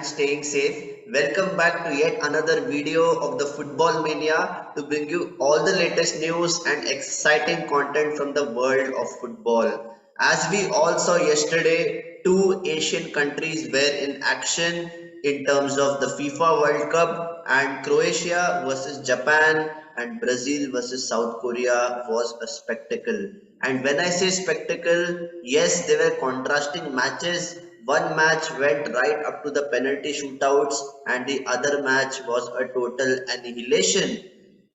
and staying safe. Welcome back to yet another video of the Football Mania to bring you all the latest news and exciting content from the world of football. As we all saw yesterday, two Asian countries were in action in terms of the FIFA World Cup, and Croatia versus Japan and Brazil versus South Korea was a spectacle. And when I say spectacle, yes, they were contrasting matches. One match went right up to the penalty shootouts, and the other match was a total annihilation.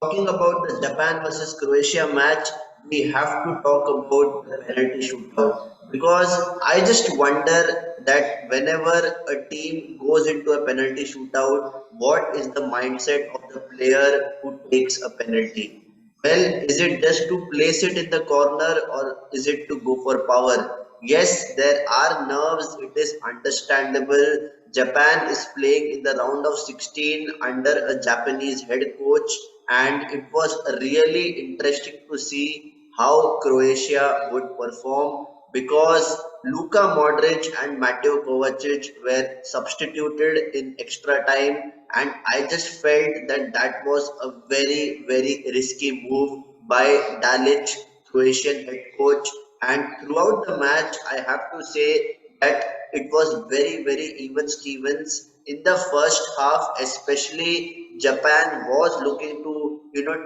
Talking about the Japan versus Croatia match, we have to talk about the penalty shootout because I just wonder that whenever a team goes into a penalty shootout, what is the mindset of the player who takes a penalty? Well, is it just to place it in the corner or is it to go for power? Yes, there are nerves, it is understandable. Japan is playing in the round of 16 under a Japanese head coach, and it was really interesting to see how Croatia would perform because Luka Modric and Mateo Kovacic were substituted in extra time, and I just felt that that was a very risky move by Dalic, Croatian head coach. And throughout the match, I have to say that it was very even Stevens. In the first half, especially Japan was looking to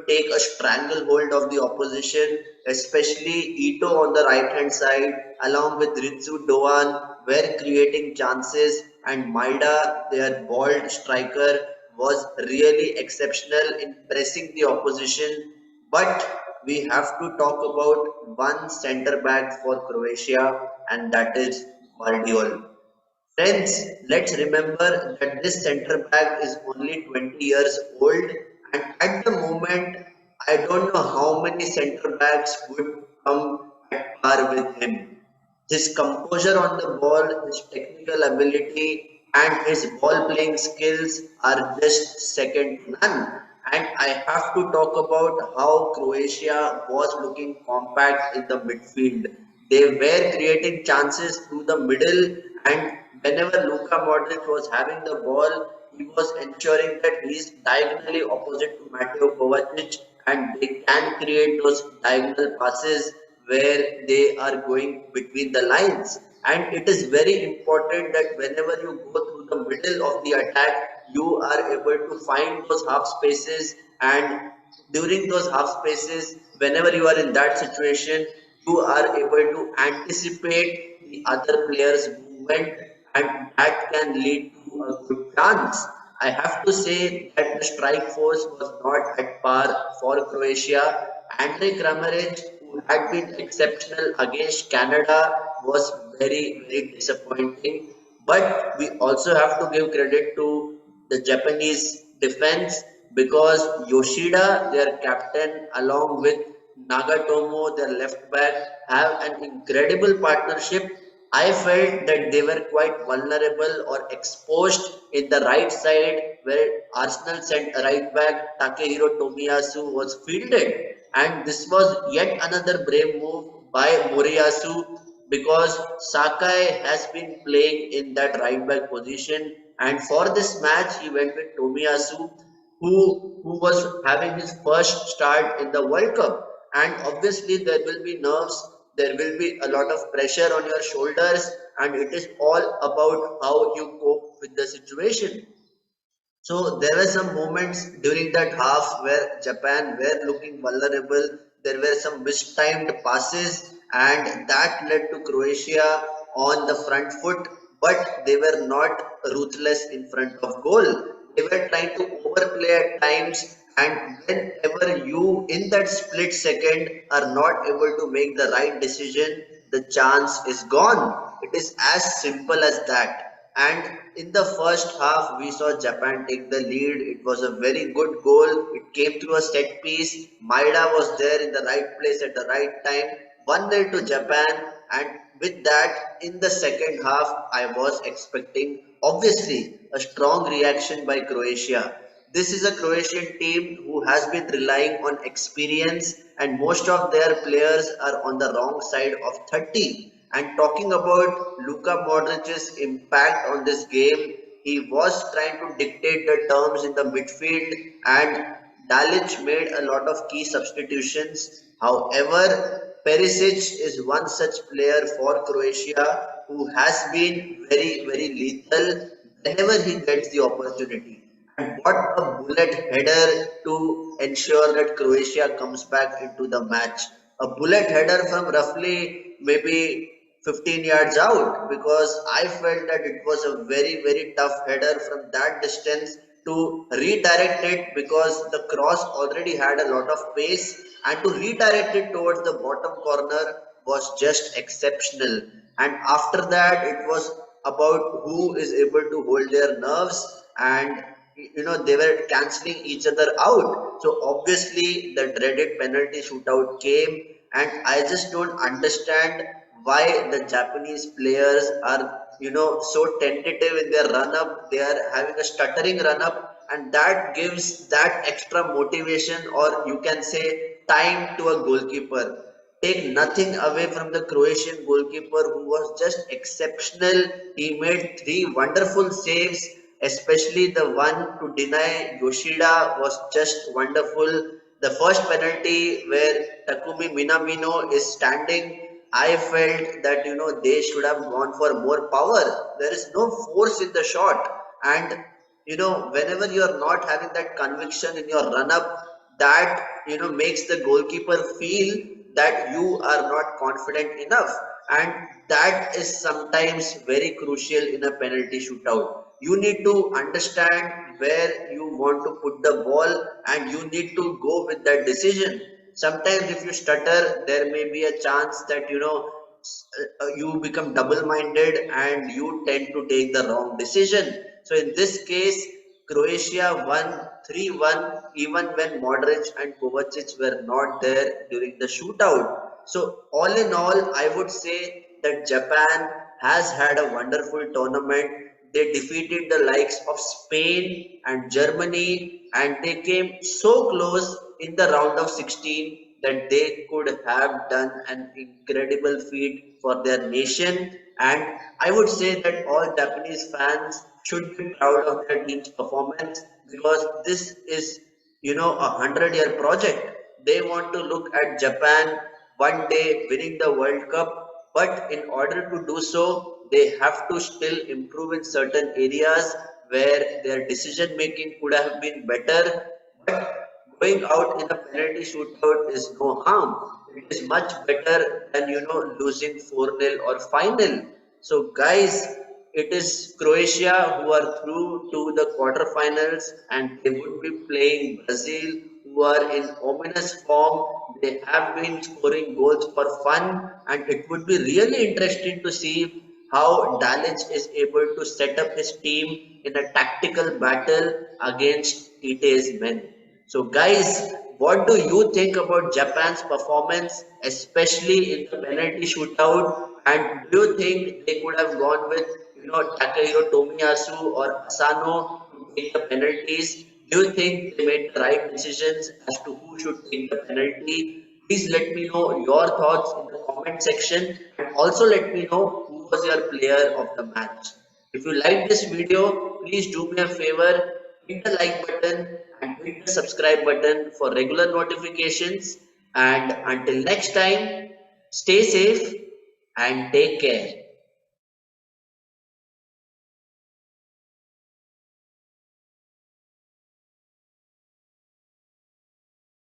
take a stranglehold of the opposition, especially Ito on the right hand side along with Ritsu Doan were creating chances, and Maida, their bold striker, was really exceptional in pressing the opposition. But we have to talk about one centre back for Croatia, and that is Guardiol. Friends, let's remember that this centre back is only 20 years old, and at the moment, I don't know how many centre backs would come at par with him. His composure on the ball, his technical ability, and his ball playing skills are just second to none. And I have to talk about how Croatia was looking compact in the midfield. They were creating chances through the middle, and whenever Luka Modric was having the ball, he was ensuring that he is diagonally opposite to Mateo Kovacic, and they can create those diagonal passes where they are going between the lines. And it is very important that whenever you go through the middle of the attack, you are able to find those half spaces, and during those half spaces, whenever you are in that situation, you are able to anticipate the other player's movement, and that can lead to a good chance. I have to say that the strike force was not at par for Croatia. Andre Kramaric, who had been exceptional against Canada, was very disappointing. But we also have to give credit to the Japanese defense because Yoshida, their captain, along with Nagatomo, their left back, have an incredible partnership. I felt that they were quite vulnerable or exposed in the right side where Arsenal sent right back Takehiro Tomiyasu was fielded. And this was yet another brave move by Moriyasu because Sakai has been playing in that right back position. And for this match, he went with Tomiyasu, who was having his first start in the World Cup. And obviously, there will be nerves, there will be a lot of pressure on your shoulders, and it is all about how you cope with the situation. So there were some moments during that half where Japan were looking vulnerable. There were some mistimed passes, and that led to Croatia on the front foot. But they were not ruthless in front of goal. They were trying to overplay at times, and whenever you, in that split second, are not able to make the right decision, the chance is gone. It is as simple as that. And in the first half, we saw Japan take the lead. It was a very good goal. It came through a set piece. Maida was there in the right place at the right time. 1-0 to Japan. And with that, in the second half, I was expecting, obviously, a strong reaction by Croatia. This is a Croatian team who has been relying on experience, and most of their players are on the wrong side of 30. And talking about Luka Modric's impact on this game, He was trying to dictate the terms in the midfield, and Dalic made a lot of key substitutions. However, Perisic is one such player for Croatia who has been very, very lethal whenever he gets the opportunity. And what a bullet header to ensure that Croatia comes back into the match. A bullet header from roughly maybe 15 yards out, because I felt that it was a very, very tough header from that distance to redirect it, because the cross already had a lot of pace, and to redirect it towards the bottom corner was just exceptional. And after that, it was about who is able to hold their nerves, and they were cancelling each other out. So obviously the dreaded penalty shootout came, and I just don't understand why the Japanese players are so tentative in their run up. They are having a stuttering run up, and that gives that extra motivation, or you can say time, to a goalkeeper. Take nothing away from the Croatian goalkeeper, who was just exceptional. He made three wonderful saves, especially the one to deny Yoshida was just wonderful. The first penalty where Takumi Minamino is standing, I felt that they should have gone for more power. There is no force in the shot, and whenever you are not having that conviction in your run up, that makes the goalkeeper feel that you are not confident enough, and that is sometimes very crucial in a penalty shootout. You need to understand where you want to put the ball, and you need to go with that decision. Sometimes if you stutter, there may be a chance that you become double minded and you tend to take the wrong decision. So in this case, Croatia won 3-1 even when Modric and Kovacic were not there during the shootout. So all in all, I would say that Japan has had a wonderful tournament. They defeated the likes of Spain and Germany, and they came so close in the round of 16 that they could have done an incredible feat for their nation. And I would say that all Japanese fans should be proud of their team's performance, because this is, a 100-year project. They want to look at Japan one day winning the World Cup, but in order to do so, they have to still improve in certain areas where their decision making could have been better. But going out in a penalty shootout is no harm. It is much better than losing 4-0 or 5-0. So guys, it is Croatia who are through to the quarterfinals, and they would be playing Brazil, who are in ominous form. They have been scoring goals for fun, and it would be really interesting to see how Dalic is able to set up his team in a tactical battle against Ite's men. So, guys, what do you think about Japan's performance, especially in the penalty shootout? And do you think they could have gone with, Takahiro Tomiyasu or Asano to take the penalties? Do you think they made the right decisions as to who should take the penalty? Please let me know your thoughts in the comment section, and also let me know who was your player of the match. If you like this video, please do me a favor, hit the like button and hit the subscribe button for regular notifications. And until next time, stay safe and take care.